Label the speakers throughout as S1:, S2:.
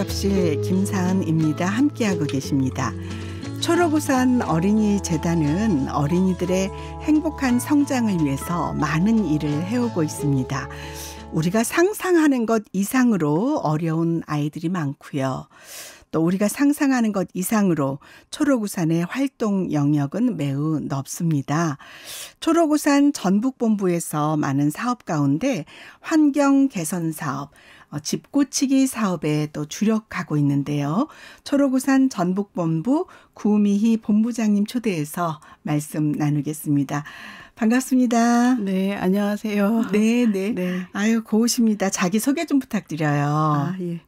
S1: 접실 김사은입니다. 함께하고 계십니다. 초록우산 어린이재단은 어린이들의 행복한 성장을 위해서 많은 일을 해오고 있습니다. 우리가 상상하는 것 이상으로 어려운 아이들이 많고요. 또 우리가 상상하는 것 이상으로 초록우산의 활동 영역은 매우 넓습니다. 초록우산 전북본부에서 많은 사업 가운데 환경 개선 사업, 집 고치기 사업에 또 주력하고 있는데요. 초록우산 전북본부 구미희 본부장님 초대해서 말씀 나누겠습니다. 반갑습니다.
S2: 네, 안녕하세요.
S1: 네. 아유, 고우십니다. 자기소개 좀 부탁드려요.
S2: 예.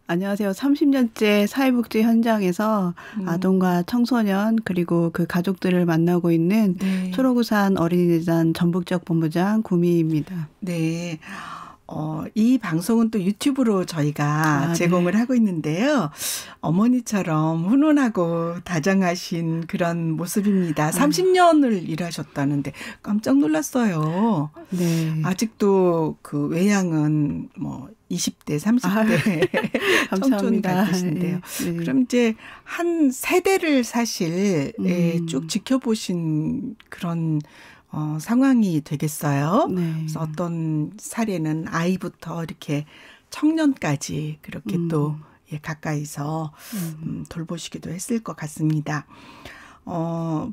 S2: 안녕하세요. 30년째 사회복지 현장에서 아동과 청소년 그리고 그 가족들을 만나고 있는 초록우산 어린이재단 전북지역 본부장 구미희입니다.
S1: 네. 이 방송은 또 유튜브로 저희가 제공을 하고 있는데요. 어머니처럼 훈훈하고 다정하신 그런 모습입니다. 30년을 일하셨다는데 깜짝 놀랐어요.
S2: 네.
S1: 아직도 그 외양은 뭐 20대, 30대 청춘 같으신데요. 네. 그럼 이제 한 세대를 사실 쭉 지켜보신 그런 상황이 되겠어요. 네. 그래서 어떤 사례는 아이부터 이렇게 청년까지 그렇게 또 가까이서 돌보시기도 했을 것 같습니다.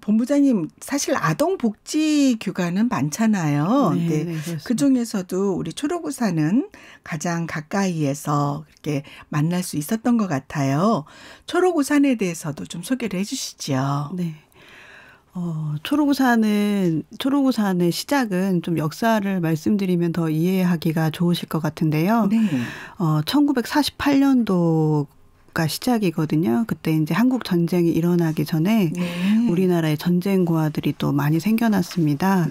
S1: 본부장님, 사실 아동복지규관은 많잖아요.
S2: 네,
S1: 그중에서도 우리 초록우산은 가장 가까이에서 이렇게 만날 수 있었던 것 같아요. 초록우산에 대해서도 좀 소개를 해 주시죠.
S2: 네. 초록우산의 시작은 좀 역사를 말씀드리면 더 이해하기가 좋으실 것 같은데요.
S1: 네.
S2: 1948년도가 시작이거든요. 그때 이제 한국 전쟁이 일어나기 전에 우리나라에 전쟁 고아들이 또 많이 생겨났습니다.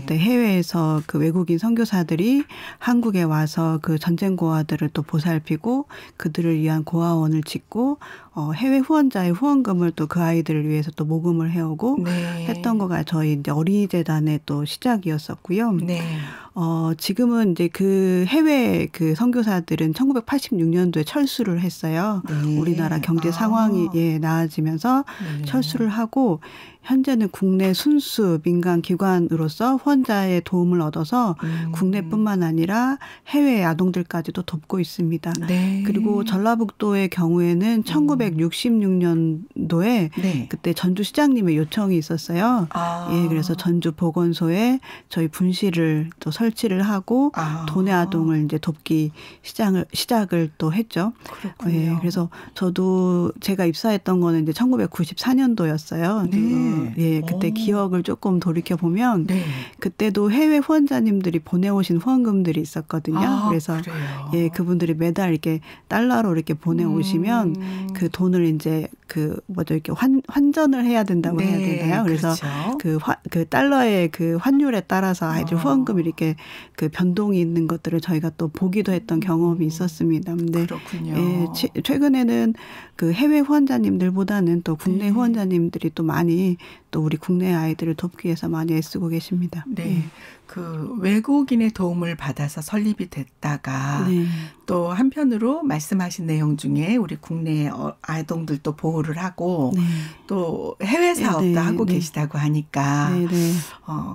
S2: 그때 해외에서 그 외국인 선교사들이 한국에 와서 그 전쟁 고아들을 또 보살피고 그들을 위한 고아원을 짓고 해외 후원자의 후원금을 또 그 아이들을 위해서 또 모금을 해오고 했던 거가 저희 이제 어린이재단의 또 시작이었었고요. 지금은 이제 그 해외 그 선교사들은 1986년도에 철수를 했어요. 우리나라 경제 상황이 나아지면서 철수를 하고 현재는 국내 순수 민간 기관으로서 후원자의 도움을 얻어서 국내뿐만 아니라 해외 아동들까지도 돕고 있습니다. 그리고 전라북도의 경우에는 1966년도에 그때 전주시장님의 요청이 있었어요. 그래서 전주 보건소에 저희 분실을 또 설치를 하고 도내 아동을 이제 돕기 시작을 또 했죠. 그래서 저도 제가 입사했던 거는 이제 1994년도였어요. 그때 기억을 조금 돌이켜 보면 그때도 해외 후원자님들이 보내오신 후원금들이 있었거든요. 그래서 그분들이 매달 이렇게 달러로 이렇게 보내오시면 그 돈을 이제 이렇게 환전을 해야 된다고 해야 되나요? 그래서 그 달러의 그 환율에 따라서 아이들 후원금이 이렇게 그 변동이 있는 것들을 저희가 또 보기도 했던 경험이 있었습니다. 근데 최근에는 그 해외 후원자님들보다는 또 국내 후원자님들이 또 많이 또 우리 국내 아이들을 돕기 위해서 많이 애쓰고 계십니다.
S1: 그 외국인의 도움을 받아서 설립이 됐다가 또 한편으로 말씀하신 내용 중에 우리 국내 아동들도 보호를 하고 또 해외 사업도 하고 계시다고 하니까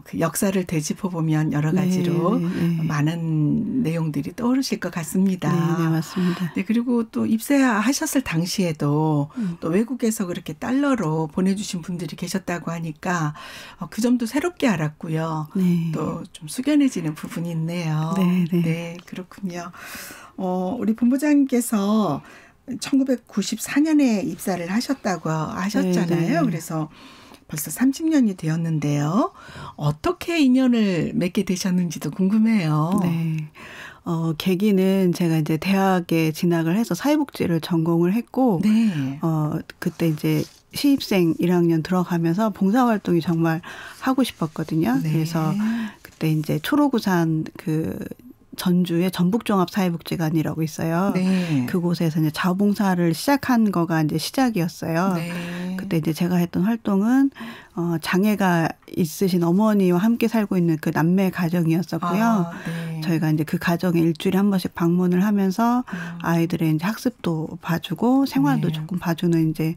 S1: 그 역사를 되짚어 보면 여러 가지로 많은 내용들이 떠오르실 것 같습니다.
S2: 네, 맞습니다.
S1: 그리고 또 입사하셨을 당시에도 또 외국에서 그렇게 달러로 보내주신 분들이 계셨다고 하니까 그 점도 새롭게 알았고요. 또 좀 숙연해지는 부분이 있네요. 네, 그렇군요. 우리 본부장님께서 1994년에 입사를 하셨다고 하셨잖아요. 그래서 벌써 30년이 되었는데요. 어떻게 인연을 맺게 되셨는지도 궁금해요.
S2: 계기는 제가 이제 대학에 진학을 해서 사회복지를 전공을 했고, 그때 이제 시입생 1학년 들어가면서 봉사활동이 정말 하고 싶었거든요. 그래서 그때 이제 초록우산 전주에 전북종합사회복지관이라고 있어요.
S1: 네.
S2: 그곳에서 이제 자원봉사를 시작한 거가 이제 시작이었어요.
S1: 네.
S2: 그때 이제 제가 했던 활동은 장애가 있으신 어머니와 함께 살고 있는 그 남매 가정이었었고요.
S1: 네.
S2: 저희가 이제 그 가정에 일주일에 한 번씩 방문을 하면서 아이들의 이제 학습도 봐주고 생활도
S1: 네.
S2: 조금 봐주는 이제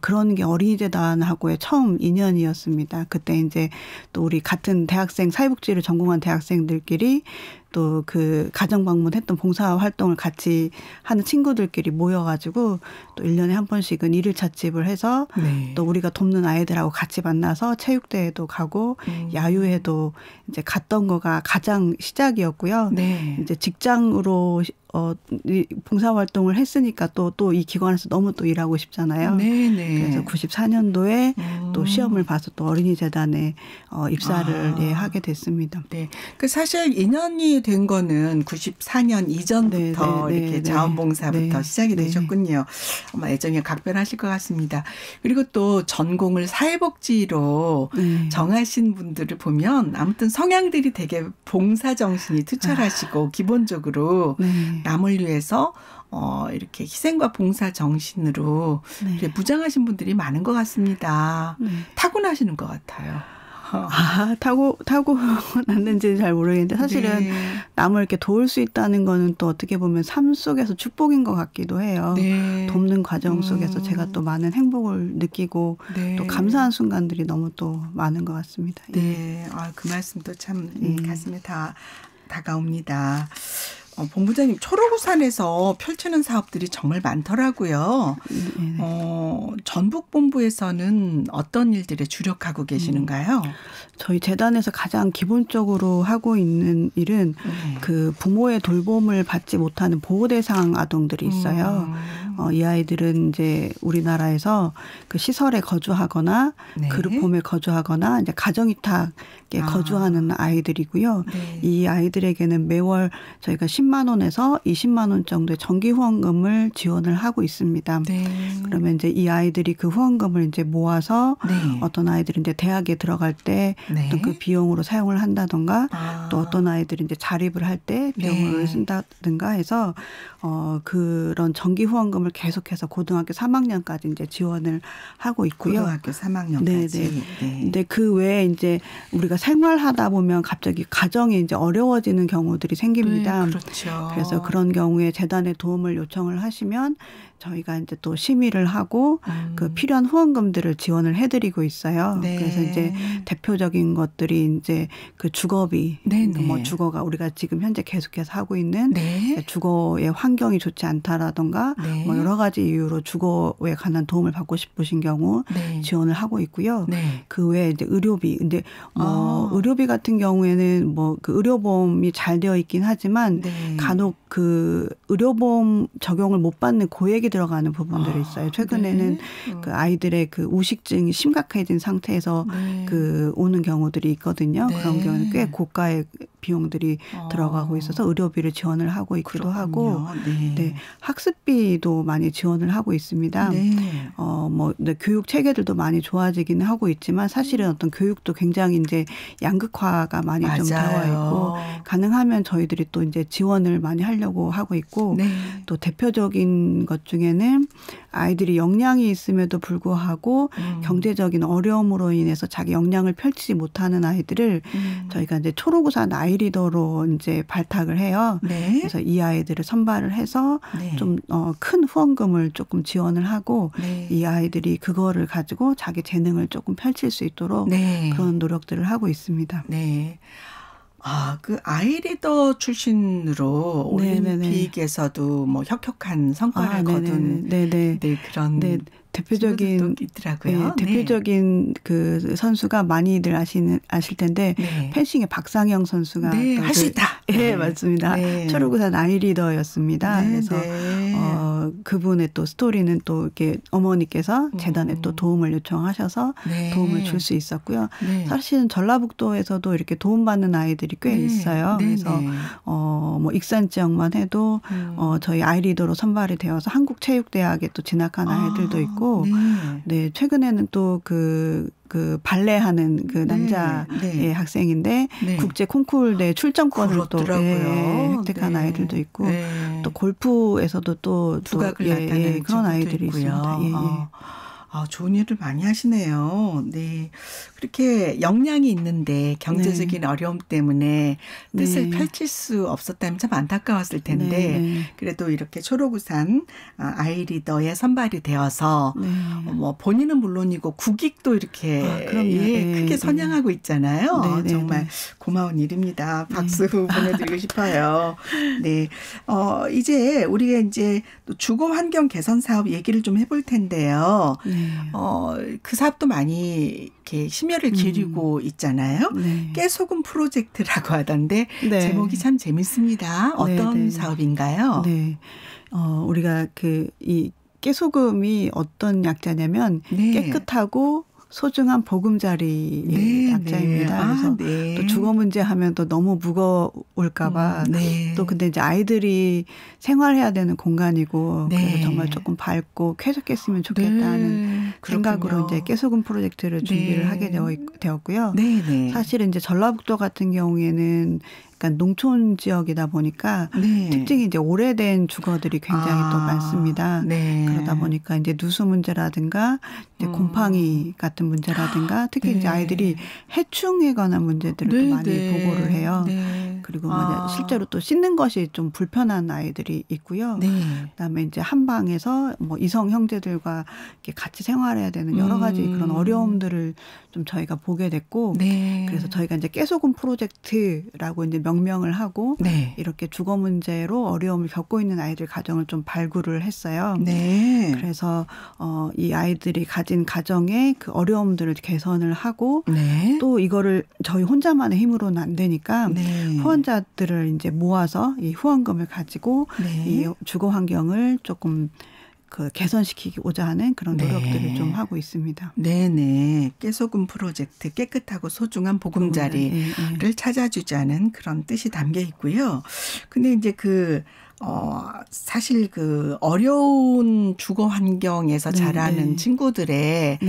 S2: 그런 게 어린이재단하고의 처음 인연이었습니다. 그때 이제 또 우리 같은 대학생 사회복지를 전공한 대학생들끼리 또 그 가정 방문했던 봉사 활동을 같이 하는 친구들끼리 모여가지고 또 1년에 한 번씩은 1일차 집을 해서
S1: 네.
S2: 또 우리가 돕는 아이들하고 같이 만나서 체육대회도 가고 야유회도 이제 갔던 거가 가장 시작이었고요.
S1: 네.
S2: 이제 직장으로 이 봉사활동을 했으니까 또 이 기관에서 너무 또 일하고 싶잖아요.
S1: 네네.
S2: 그래서 94년도에 또 시험을 봐서 또 어린이재단에 입사를 하게 됐습니다.
S1: 네. 그 사실 인연이 된 거는 94년 이전부터
S2: 네,
S1: 이렇게 자원봉사부터 시작이 되셨군요. 아마 애정이 각별하실 것 같습니다. 그리고 또 전공을 사회복지로 정하신 분들을 보면 아무튼 성향들이 되게 봉사정신이 투철하시고 기본적으로 남을 위해서 이렇게 희생과 봉사 정신으로 이렇게 무장하신 분들이 많은 것 같습니다. 타고나시는 것 같아요.
S2: 타고났는지 잘 모르겠는데 사실은 남을 이렇게 도울 수 있다는 거는 또 어떻게 보면 삶 속에서 축복인 것 같기도 해요. 돕는 과정 속에서 제가 또 많은 행복을 느끼고 또 감사한 순간들이 너무 또 많은 것 같습니다.
S1: 네, 그 말씀도 참 가슴에 다가옵니다. 본부장님, 초록우산에서 펼치는 사업들이 정말 많더라고요. 전북본부에서는 어떤 일들에 주력하고 계시는가요?
S2: 저희 재단에서 가장 기본적으로 하고 있는 일은 그 부모의 돌봄을 받지 못하는 보호대상 아동들이 있어요. 이 아이들은 이제 우리나라에서 그 시설에 거주하거나 그룹홈에 거주하거나 이제 가정위탁에 거주하는 아이들이고요. 이 아이들에게는 매월 저희가 10만 원에서 20만 원 정도의 정기 후원금을 지원을 하고 있습니다. 그러면 이제 이 아이들이 그 후원금을 이제 모아서 어떤 아이들은 이제 대학에 들어갈 때 어떤 그 비용으로 사용을 한다던가 또 어떤 아이들이 이제 자립을 할 때 비용을 쓴다든가 해서 그런 정기 후원금을 계속해서 고등학교 3학년까지 이제 지원을 하고 있고요.
S1: 고등학교 3학년까지.
S2: 근데 그 외에 이제 우리가 생활하다 보면 갑자기 가정이 이제 어려워지는 경우들이 생깁니다.
S1: 그렇죠.
S2: 그래서 그런 경우에 재단에 도움을 요청을 하시면 저희가 이제 또 심의를 하고 그 필요한 후원금들을 지원을 해드리고 있어요. 그래서 이제 대표적인 것들이 이제 그 주거비, 뭐 주거가 우리가 지금 현재 계속해서 하고 있는 주거의 환경이 좋지 않다라던가 뭐 여러 가지 이유로 주거에 관한 도움을 받고 싶으신 경우 지원을 하고 있고요. 그 외에 이제 의료비, 근데 의료비 같은 경우에는 뭐 그 의료보험이 잘 되어 있긴 하지만 간혹 그 의료보험 적용을 못 받는 고액이 들어가는 부분들이 있어요. 최근에는 그 아이들의 그 우식증이 심각해진 상태에서 그 오는 경우들이 있거든요. 그런 경우는 꽤 고가의 비용들이 들어가고 있어서 의료비를 지원을 하고 있기도 하고, 학습비도 많이 지원을 하고 있습니다. 뭐 교육 체계들도 많이 좋아지기는 하고 있지만 사실은 어떤 교육도 굉장히 이제 양극화가 많이 좀 되어 있고 가능하면 저희들이 또 이제 지원을 많이 하려고 하고 있고 또 대표적인 것 중에는 아이들이 역량이 있음에도 불구하고 경제적인 어려움으로 인해서 자기 역량을 펼치지 못하는 아이들을 저희가 이제 초록우산 아이리더로 이제 발탁을 해요. 그래서 이 아이들을 선발을 해서 좀 큰 후원금을 조금 지원을 하고 이 아이들이 그거를 가지고 자기 재능을 조금 펼칠 수 있도록 그런 노력들을 하고 있습니다.
S1: 그 아이리더 출신으로 올림픽에서도 뭐 혁혁한 성과를 거둔 그런
S2: 대표적인
S1: 있더라고요.
S2: 대표적인 그 선수가 많이들 아실 텐데 펜싱의 박상영 선수가
S1: 할 수 있다.
S2: 맞습니다. 초록우산 아이리더였습니다. 그래서 그분의 또 스토리는 또 이렇게 어머니께서 재단에 또 도움을 요청하셔서 도움을 줄 수 있었고요. 사실은 전라북도에서도 이렇게 도움받는 아이들이 꽤 있어요. 그래서 뭐 익산 지역만 해도 저희 아이리더로 선발이 되어서 한국체육대학에 또 진학한 아이들도 있고, 최근에는 또 그 그 발레하는 그 남자의 학생인데 국제 콩쿠르대 출전권을 또 획득한 아이들도 있고 또 골프에서도 또
S1: 두각을 나타내는
S2: 그런 아이들이
S1: 있고요.
S2: 있습니다.
S1: 좋은 일을 많이 하시네요. 네. 그렇게 역량이 있는데 경제적인 어려움 때문에 뜻을 펼칠 수 없었다면 참 안타까웠을 텐데 그래도 이렇게 초록우산 아이리더에 선발이 되어서 뭐 본인은 물론이고 국익도 이렇게 크게 선양하고 있잖아요. 정말 고마운 일입니다. 박수 보내드리고 싶어요. 네. 이제 우리가 이제 또 주거 환경 개선 사업 얘기를 좀 해볼 텐데요. 그 사업도 많이 이렇게 심혈을 기울이고 있잖아요. 깨소금 프로젝트라고 하던데 제목이 참 재밌습니다. 어떤 사업인가요?
S2: 네. 우리가 이 깨소금이 어떤 약자냐면 깨끗하고 소중한 보금자리의 약자입니다. 그래서 또 주거 문제 하면 또 너무 무거울까봐 또 근데 이제 아이들이 생활해야 되는 공간이고 그래서 정말 조금 밝고 쾌적했으면 좋겠다는 생각으로 이제 깨소금 프로젝트를 준비를 하게 되었고요. 사실은 이제 전라북도 같은 경우에는 약간 농촌 지역이다 보니까 특징이 이제 오래된 주거들이 굉장히 또 많습니다. 그러다 보니까 이제 누수 문제라든가 이제 곰팡이 같은 문제라든가 특히 이제 아이들이 해충에 관한 문제들을 또 많이 보고를 해요. 그리고 실제로 또 씻는 것이 좀 불편한 아이들이 있고요. 그다음에 이제 한 방에서 뭐 이성 형제들과 이렇게 같이 생활해야 되는 여러 가지 그런 어려움들을 좀 저희가 보게 됐고 그래서 저희가 이제 깨소금 프로젝트라고 이제 명명을 하고 이렇게 주거 문제로 어려움을 겪고 있는 아이들 가정을 좀 발굴을 했어요. 그래서 이 아이들이 가진 가정의 그 어려움들을 개선을 하고 또 이거를 저희 혼자만의 힘으로는 안 되니까 후원자들을 이제 모아서 이 후원금을 가지고 이 주거 환경을 조금 개선시키고자 하는 그런 노력들을 좀 하고 있습니다.
S1: 깨소금 프로젝트 깨끗하고 소중한 보금자리를 찾아주자는 그런 뜻이 담겨 있고요. 근데 이제 사실 어려운 주거 환경에서 자라는 친구들의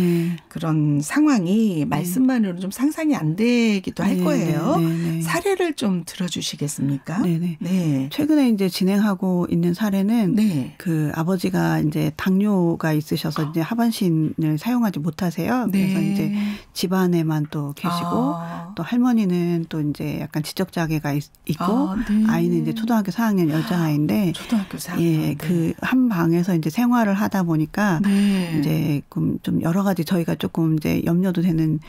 S1: 그런 상황이 말씀만으로는 좀 상상이 안 되기도 할 거예요. 사례를 좀 들어주시겠습니까?
S2: 최근에 이제 진행하고 있는 사례는 그 아버지가 이제 당뇨가 있으셔서 이제 하반신을 사용하지 못하세요. 그래서 이제 집안에만 또 계시고 또 할머니는 또 이제 약간 지적장애가 있고 아이는 이제 초등학교 4학년 여자아이인데
S1: 초등학교 4학년
S2: 그 한 방에서 이제 생활을 하다 보니까 이제 좀 여러 가지 저희가 조금 이제 염려도 되는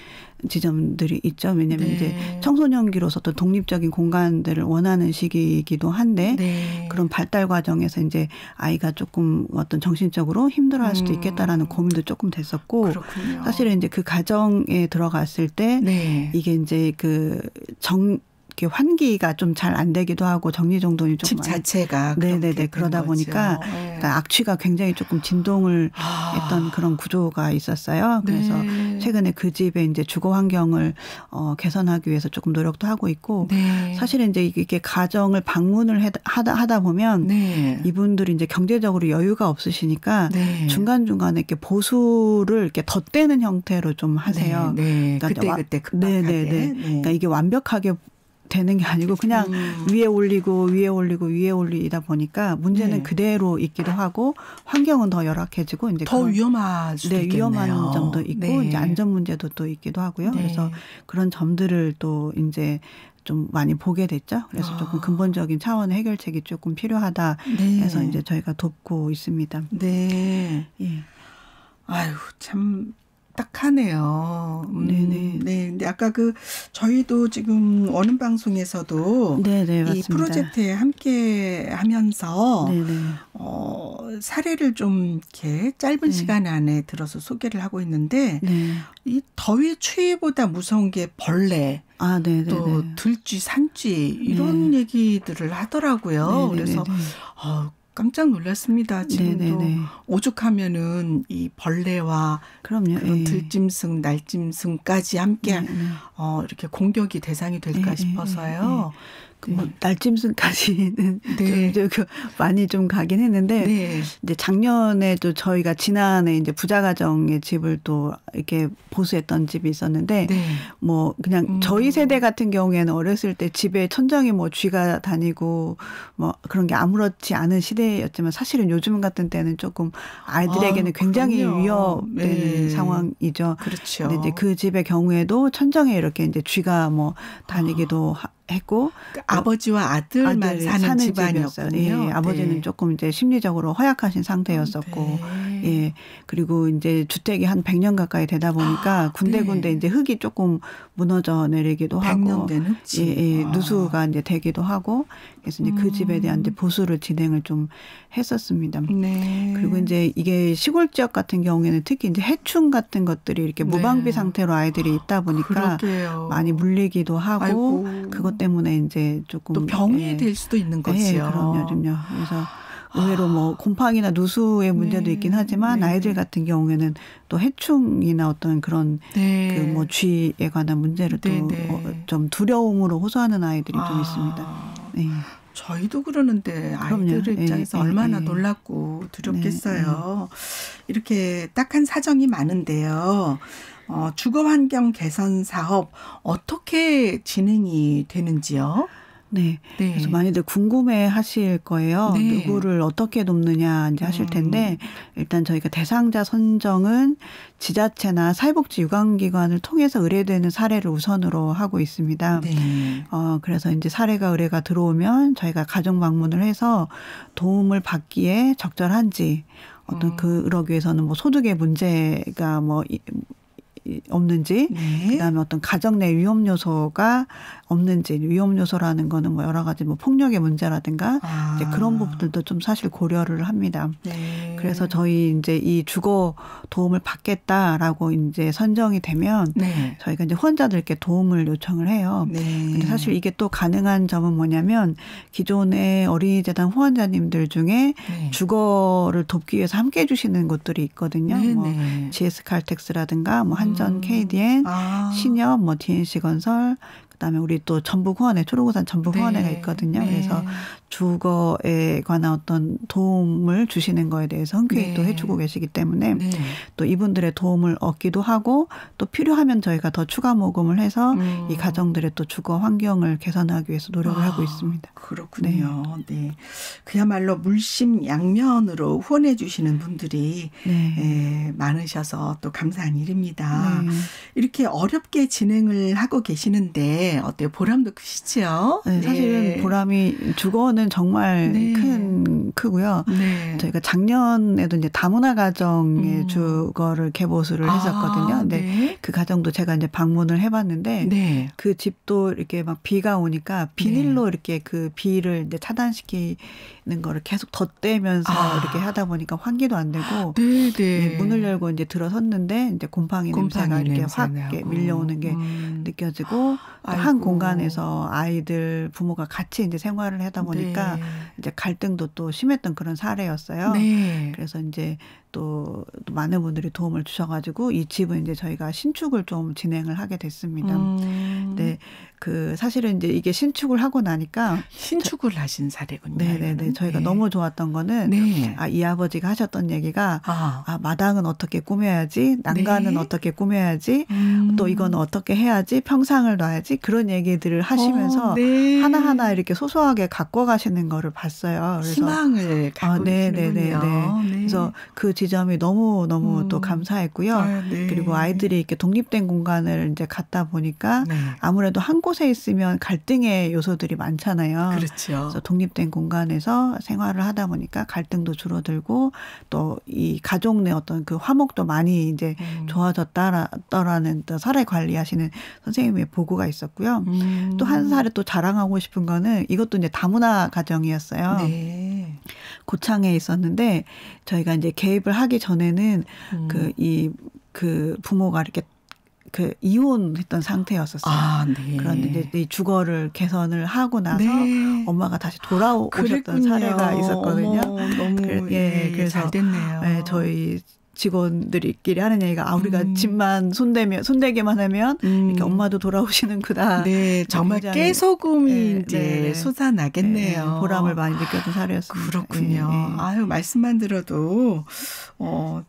S2: 지점들이 있죠. 왜냐하면 이제 청소년기로서 또 독립적인 공간들을 원하는 시기이기도 한데 그런 발달 과정에서 이제 아이가 조금 어떤 정신적으로 힘들어할 수도 있겠다라는 고민도 조금 됐었고 사실은 이제 그 가정에 들어갔을 때 이게 이제 이렇게 환기가 좀 잘 안 되기도 하고 정리정돈이 조금
S1: 집 자체가
S2: 그러다 보니까 그러니까 악취가 굉장히 조금 진동을 했던 그런 구조가 있었어요. 그래서 최근에 그 집에 이제 주거 환경을 개선하기 위해서 조금 노력도 하고 있고 사실은 이제 이게 가정을 방문을 하다 보면 이분들이 이제 경제적으로 여유가 없으시니까 중간중간에 이렇게 보수를 이렇게 덧대는 형태로 좀 하세요.
S1: 그러니까 그때 급박하게.
S2: 그러니까 이게 완벽하게 되는 게 아니고 그냥 위에 올리고 위에 올리다 보니까 문제는 그대로 있기도 하고 환경은 더 열악해지고 이제
S1: 더 위험할 수도 있겠네요.
S2: 위험한 점도 있고 이제 안전 문제도 또 있기도 하고요. 그래서 그런 점들을 또 이제 좀 많이 보게 됐죠. 그래서 조금 근본적인 차원의 해결책이 조금 필요하다 해서 이제 저희가 돕고 있습니다.
S1: 아유 참. 딱하네요. 근데 아까 저희도 지금 어느 방송에서도 이 프로젝트에 함께 하면서 사례를 좀 이렇게 짧은 시간 안에 들어서 소개를 하고 있는데 이 더위 추위보다 무서운 게 벌레. 또 들쥐, 산쥐 이런 얘기들을 하더라고요. 그래서 깜짝 놀랐습니다. 지금도 오죽하면은 이 벌레와 그런 들짐승, 날짐승까지 함께 이렇게 공격이 대상이 될까 싶어서요.
S2: 뭐 날짐승까지는 네. 좀 많이 좀 가긴 했는데 네. 이제 작년에도 저희가 지난해 이제 부자가정의 집을 또 이렇게 보수했던 집이 있었는데 네. 뭐 그냥 저희 세대 같은 경우에는 어렸을 때 집에 천정에 뭐 쥐가 다니고 뭐 그런 게 아무렇지 않은 시대였지만 사실은 요즘 같은 때는 조금 아이들에게는 굉장히 위협되는 네. 상황이죠.
S1: 그렇죠.
S2: 근데 이제 그 집의 경우에도 천정에 이렇게 이제 쥐가 뭐 다니기도 했고
S1: 아버지와 아들만 사는 집안이었군요.
S2: 예, 아버지는 네. 조금 이제 심리적으로 허약하신 상태였었고, 네. 예, 그리고 이제 주택이 한 100년 가까이 되다 보니까 군데군데 네. 이제 흙이 조금 무너져 내리기도
S1: 100년
S2: 하고,
S1: 된 흙집.
S2: 예, 누수가 이제 되기도 하고, 그래서 이제 그 집에 대한 이제 보수를 진행을 좀 했었습니다.
S1: 네.
S2: 그리고 이제 이게 시골 지역 같은 경우에는 특히 이제 해충 같은 것들이 이렇게 무방비 네. 상태로 아이들이 있다 보니까
S1: 그러게요.
S2: 많이 물리기도 하고, 아이고. 그것 때문에 이제 조금
S1: 또 병이 될 수도 있는 거죠.
S2: 네, 그럼요. 그래서 의외로 뭐 곰팡이나 누수의 문제도 네. 있긴 하지만 네. 아이들 같은 경우에는 또 해충이나 어떤 그런
S1: 네.
S2: 그 뭐 쥐에 관한 문제를 또 좀 두려움으로 호소하는 아이들이 좀 있습니다. 네.
S1: 저희도 그러는데 아이들 입장에서 얼마나 놀랍고 두렵겠어요. 이렇게 딱한 사정이 많은데요. 주거환경 개선 사업 어떻게 진행이 되는지요?
S2: 네. 네. 그래서 많이들 궁금해 하실 거예요. 네. 누구를 어떻게 돕느냐 이제 하실 텐데 일단 저희가 대상자 선정은 지자체나 사회복지 유관기관을 통해서 의뢰되는 사례를 우선으로 하고 있습니다.
S1: 네.
S2: 그래서 이제 사례가 의뢰가 들어오면 저희가 가정 방문을 해서 도움을 받기에 적절한지 어떤 그러기 위해서는 뭐 소득의 문제가 뭐 없는지 네. 그다음에 어떤 가정 내 위험 요소가 없는지 위험 요소라는 거는 뭐 여러 가지 뭐 폭력의 문제라든가 이제 그런 부분들도 좀 사실 고려를 합니다.
S1: 네.
S2: 그래서 저희 이제 이 주거 도움을 받겠다라고 이제 선정이 되면
S1: 네.
S2: 저희가 이제 후원자들께 도움을 요청을 해요.
S1: 네.
S2: 근데 사실 이게 또 가능한 점은 뭐냐면 기존의 어린이재단 후원자님들 중에 네. 주거를 돕기 위해서 함께 해주시는 곳들이 있거든요.
S1: 네.
S2: 뭐 GS 칼텍스라든가 뭐 한전 KDN, 신협, 뭐 DNC 건설. 그다음에 우리 또 전북 후원회, 초록우산 전북 후원회가 있거든요.
S1: 네.
S2: 그래서 주거에 관한 어떤 도움을 주시는 거에 대해서 흔쾌히 또 해주고 계시기 때문에 또 이분들의 도움을 얻기도 하고 또 필요하면 저희가 더 추가 모금을 해서 이 가정들의 또 주거 환경을 개선하기 위해서 노력을 하고 있습니다.
S1: 그렇군요. 네. 그야말로 물심양면으로 후원해 주시는 분들이 많으셔서 또 감사한 일입니다. 이렇게 어렵게 진행을 하고 계시는데 어때요? 보람도 크시죠?
S2: 네, 사실은 보람이 주거는 정말 크고요.
S1: 네.
S2: 저희가 작년에도 이제 다문화 가정의 주거를 개보수를 했었거든요. 근데 그 가정도 제가 이제 방문을 해봤는데 그 집도 이렇게 막 비가 오니까 비닐로 이렇게 그 비를 이제 차단시키는 거를 계속 덧대면서 이렇게 하다 보니까 환기도 안 되고 문을 열고 이제 들어섰는데 이제 곰팡이 냄새가 이렇게 확 밀려오는 게 느껴지고 한 공간에서 아이들 부모가 같이 이제 생활을 하다 보니까 이제 갈등도 또 심했던 그런 사례였어요. 그래서 이제 또 많은 분들이 도움을 주셔가지고 이 집은 이제 저희가 신축을 좀 진행을 하게 됐습니다. 네, 그 사실은 이제 이게 신축을 하고 나니까
S1: 신축을 하신 사례군요.
S2: 네네네. 저희가 너무 좋았던 거는 이 아버지가 하셨던 얘기가 마당은 어떻게 꾸며야지, 난간은 어떻게 꾸며야지, 또 이건 어떻게 해야지, 평상을 놔야지 그런 얘기들을 하시면서 하나하나 이렇게 소소하게 갖고 가시는 거를 봤어요. 그래서
S1: 희망을 갖고 계시는군요.
S2: 그래서 그 지점이 너무 또 감사했고요. 그리고 아이들이 이렇게 독립된 공간을 이제 갖다 보니까 아무래도 한 곳에 있으면 갈등의 요소들이 많잖아요.
S1: 그렇죠.
S2: 그래서 독립된 공간에서 생활을 하다 보니까 갈등도 줄어들고 또 이 가족 내 어떤 그 화목도 많이 이제 좋아졌다라는 또 사례 관리하시는 선생님의 보고가 있었고요. 또 한 사례 또 자랑하고 싶은 거는 이것도 이제 다문화 가정이었어요. 고창에 있었는데 저희가 이제 개입을 하기 전에는 그 부모가 이렇게 그 이혼했던 상태였었어요. 그런데 이제 이 주거를 개선을 하고 나서 엄마가 다시 돌아오셨던 사례가 있었거든요.
S1: 어머, 너무 그래서
S2: 잘 됐네요. 저희 직원들끼리 하는 얘기가 우리가 집만 손대기만 하면 이렇게 엄마도 돌아오시는구나.
S1: 네, 정말 깨소금이 이제 솟아나겠네요.
S2: 네, 보람을 많이 느꼈던 사례였습니다.
S1: 그렇군요. 아유, 말씀만 들어도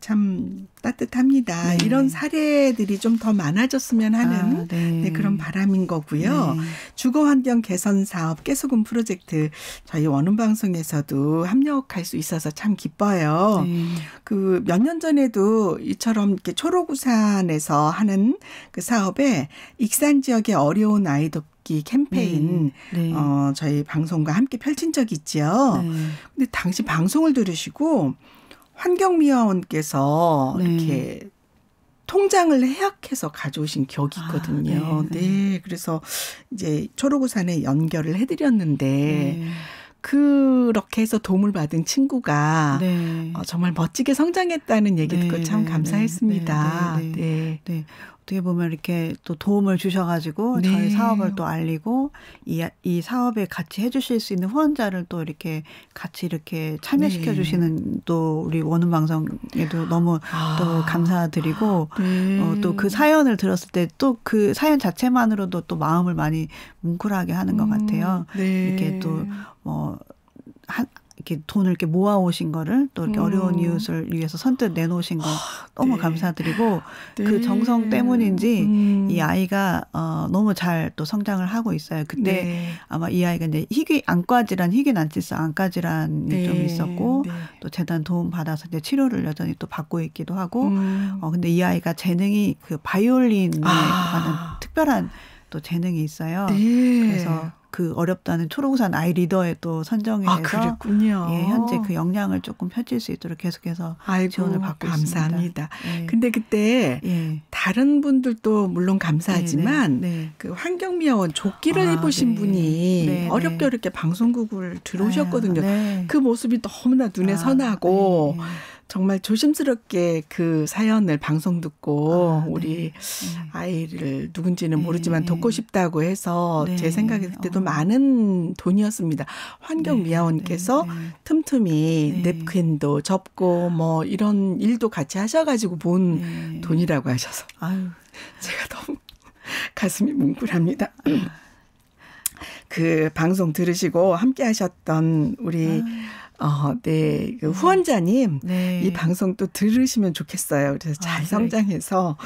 S1: 참 따뜻합니다. 이런 사례들이 좀 더 많아졌으면 하는 네, 그런 바람인 거고요. 주거환경 개선 사업 깨소금 프로젝트 저희 원음방송에서도 합력할 수 있어서 참 기뻐요. 그 몇 년 전에도 이처럼 이렇게 초록우산에서 하는 그 사업에 익산 지역의 어려운 아이 돕기 캠페인 저희 방송과 함께 펼친 적이 있죠. 근데 당시 방송을 들으시고 환경미화원께서 이렇게 통장을 해약해서 가져오신 기억이 있거든요. 네, 그래서 이제 초록우산에 연결을 해드렸는데 그렇게 해서 도움을 받은 친구가 정말 멋지게 성장했다는 얘기 듣고 참 감사했습니다.
S2: 네. 어떻게 보면 이렇게 또 도움을 주셔가지고 저희 사업을 또 알리고 이 사업에 같이 해주실 수 있는 후원자를 또 이렇게 같이 이렇게 참여시켜 주시는 또 우리 원음방송에도 너무 또 감사드리고 또 그 사연을 들었을 때 또 그 사연 자체만으로도 또 마음을 많이 뭉클하게 하는 것 같아요. 이렇게 또 이렇게 돈을 이렇게 모아오신 거를 또 이렇게 어려운 이웃을 위해서 선뜻 내놓으신 거 너무 감사드리고 그 정성 때문인지 이 아이가 너무 잘 또 성장을 하고 있어요. 그때 아마 이 아이가 이제 희귀난치성 안과질환이 좀 있었고 또 재단 도움 받아서 이제 치료를 여전히 또 받고 있기도 하고 근데 이 아이가 재능이 그 바이올린에 관한 특별한 또 재능이 있어요. 그래서 그 어렵다는 초록우산 아이 리더에 또 선정이 돼서
S1: 그랬군요.
S2: 현재 그 역량을 조금 펼칠 수 있도록 계속해서 지원을 받고
S1: 감사합니다. 있습니다. 근데 그때 다른 분들도 물론 감사하지만 그 환경미화원 조끼를 입으신 분이 어렵게 방송국을 들어오셨거든요. 그 모습이 너무나 눈에 선하고 정말 조심스럽게 그 사연을 방송 듣고 우리 아이를 누군지는 모르지만 돕고 싶다고 해서 제 생각에 그때도 많은 돈이었습니다. 환경미화원께서 틈틈이 냅킨도 접고 뭐 이런 일도 같이 하셔가지고 모은 돈이라고 하셔서 제가 너무 가슴이 뭉클합니다. 그 방송 들으시고 함께 하셨던 우리 그 후원자님 이 방송 또 들으시면 좋겠어요. 그래서 잘 성장해서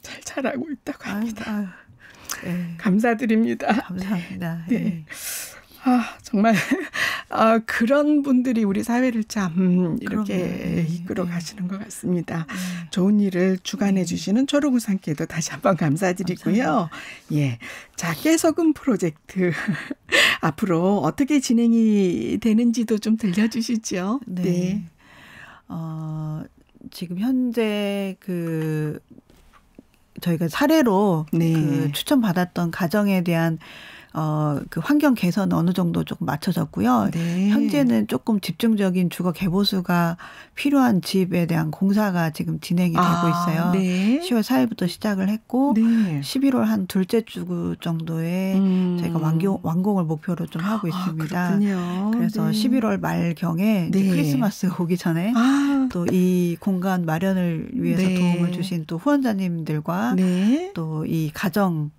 S1: 잘 자라고 있다고 합니다. 감사드립니다.
S2: 감사합니다.
S1: 정말 그런 분들이 우리 사회를 참 이렇게 이끌어 가시는 것 같습니다. 좋은 일을 주관해 주시는 초록우산께도 다시 한번 감사드리고요. 자, 깨소금 프로젝트 앞으로 어떻게 진행이 되는지도 좀 들려주시죠.
S2: 지금 현재 저희가 사례로 그 추천받았던 가정에 대한 그 환경 개선 어느 정도 조금 맞춰졌고요. 현재는 조금 집중적인 주거 개보수가 필요한 집에 대한 공사가 지금 진행이 되고 있어요. 10월 4일부터 시작을 했고 11월 한 둘째 주 정도에 저희가 완공을 목표로 좀 하고 있습니다. 그래서 11월 말경에 크리스마스가 오기 전에 또 이 공간 마련을 위해서 도움을 주신 또 후원자님들과 또 이 가정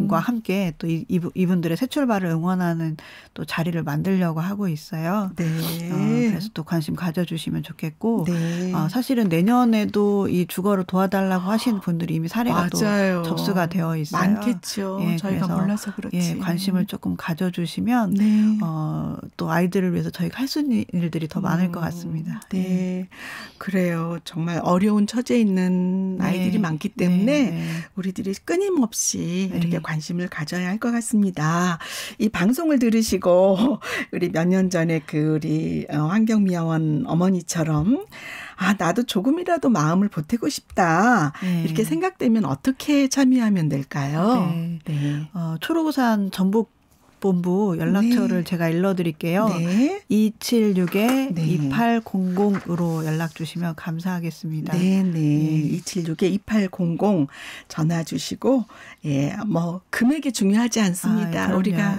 S2: 과 함께 또 이분들의 새 출발을 응원하는 또 자리를 만들려고 하고 있어요. 그래서 또 관심 가져주시면 좋겠고 사실은 내년에도 이 주거를 도와달라고 하신 분들이 이미 사례가 또 접수가 되어 있어요.
S1: 많겠죠. 저희가 몰라서 그렇지.
S2: 관심을 조금 가져주시면 또 아이들을 위해서 저희가 할 수 있는 일들이 더 많을 것 같습니다.
S1: 그래요. 정말 어려운 처지에 있는 아이들이 많기 때문에 우리들이 끊임없이 이렇게 관심을 가져야 할 것 같습니다. 이 방송을 들으시고 우리 몇 년 전에 우리 환경미화원 어머니처럼 나도 조금이라도 마음을 보태고 싶다 이렇게 생각되면 어떻게 참여하면 될까요?
S2: 초록우산 전북 전북본부 연락처를 제가 일러드릴게요. 276-2800으로 연락 주시면 감사하겠습니다.
S1: 네네. 276-2800 전화 주시고, 뭐 금액이 중요하지 않습니다. 우리가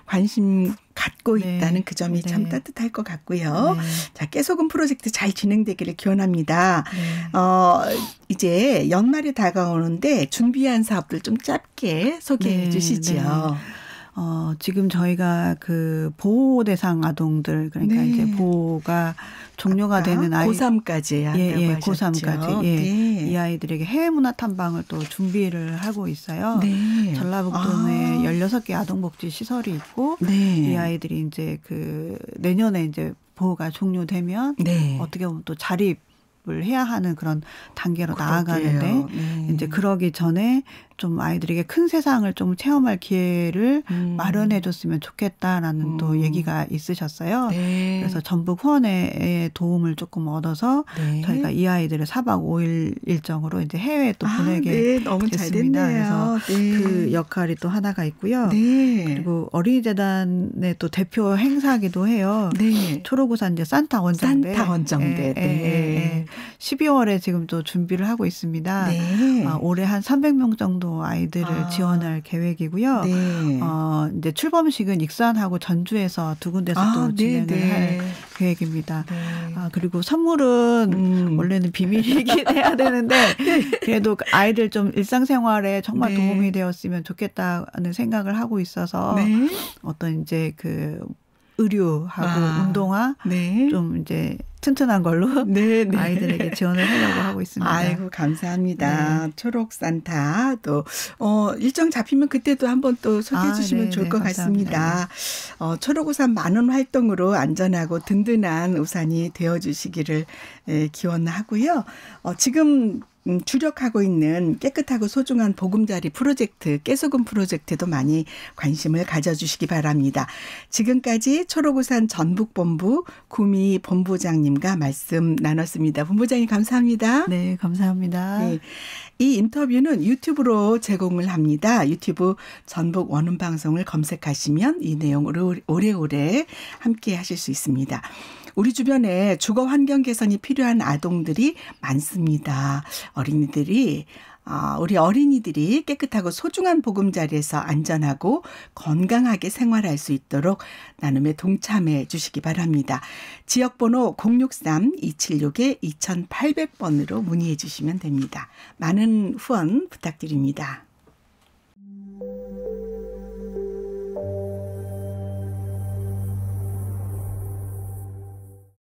S1: 관심 갖고 있다는 그 점이 참 따뜻할 것 같고요. 자, 깨소금 프로젝트 잘 진행되기를 기원합니다. 이제 연말이 다가오는데 준비한 사업들 좀 짧게 소개해 주시죠.
S2: 지금 저희가 그 보호 대상 아동들, 그러니까 이제 보호가 종료가 되는 아이.
S1: 고3까지 한다고 하셨죠.
S2: 고3까지. 이 아이들에게 해외 문화 탐방을 또 준비를 하고 있어요. 전라북도에 16개 아동복지 시설이 있고, 이 아이들이 이제 그 내년에 이제 보호가 종료되면 어떻게 보면 또 자립을 해야 하는 그런 단계로 나아가는데, 이제 그러기 전에 좀 아이들에게 큰 세상을 좀 체험할 기회를 마련해 줬으면 좋겠다라는 또 얘기가 있으셨어요. 그래서 전북 후원의 도움을 조금 얻어서 저희가 이 아이들을 4박 5일 일정으로 이제 해외에 또 보내게
S1: 너무
S2: 됐습니다.
S1: 잘 됐네요.
S2: 그래서 그 역할이 또 하나가 있고요. 그리고 어린이재단의 또 대표 행사기도 해요. 초록우산 이제 산타 원정대. 12월에 지금 또 준비를 하고 있습니다. 올해 한 300명 정도 아이들을 지원할 계획이고요. 이제 출범식은 익산하고 전주에서 두 군데서 또 진행을 할 계획입니다. 그리고 선물은 원래는 비밀이긴 해야 되는데 그래도 아이들 좀 일상생활에 정말 도움이 되었으면 좋겠다는 생각을 하고 있어서 어떤 이제 그 의류하고 운동화 좀 이제 튼튼한 걸로 아이들에게 지원을 하려고 하고 있습니다.
S1: 아이고 감사합니다. 초록 산타 또 일정 잡히면 그때도 한번 또 소개해 주시면 좋을 것 같습니다. 초록 우산 만원 활동으로 안전하고 든든한 우산이 되어주시기를 기원하고요. 지금 주력하고 있는 깨끗하고 소중한 보금자리 프로젝트, 깨소금 프로젝트도 많이 관심을 가져주시기 바랍니다. 지금까지 초록우산 전북본부 구미 본부장님과 말씀 나눴습니다. 본부장님 감사합니다.
S2: 네, 감사합니다.
S1: 이 인터뷰는 유튜브로 제공을 합니다. 유튜브 전북 원음방송을 검색하시면 이 내용을 오래오래 함께 하실 수 있습니다. 우리 주변에 주거 환경 개선이 필요한 아동들이 많습니다. 우리 어린이들이 깨끗하고 소중한 보금자리에서 안전하고 건강하게 생활할 수 있도록 나눔에 동참해 주시기 바랍니다. 지역번호 063-276-2800번으로 문의해 주시면 됩니다. 많은 후원 부탁드립니다.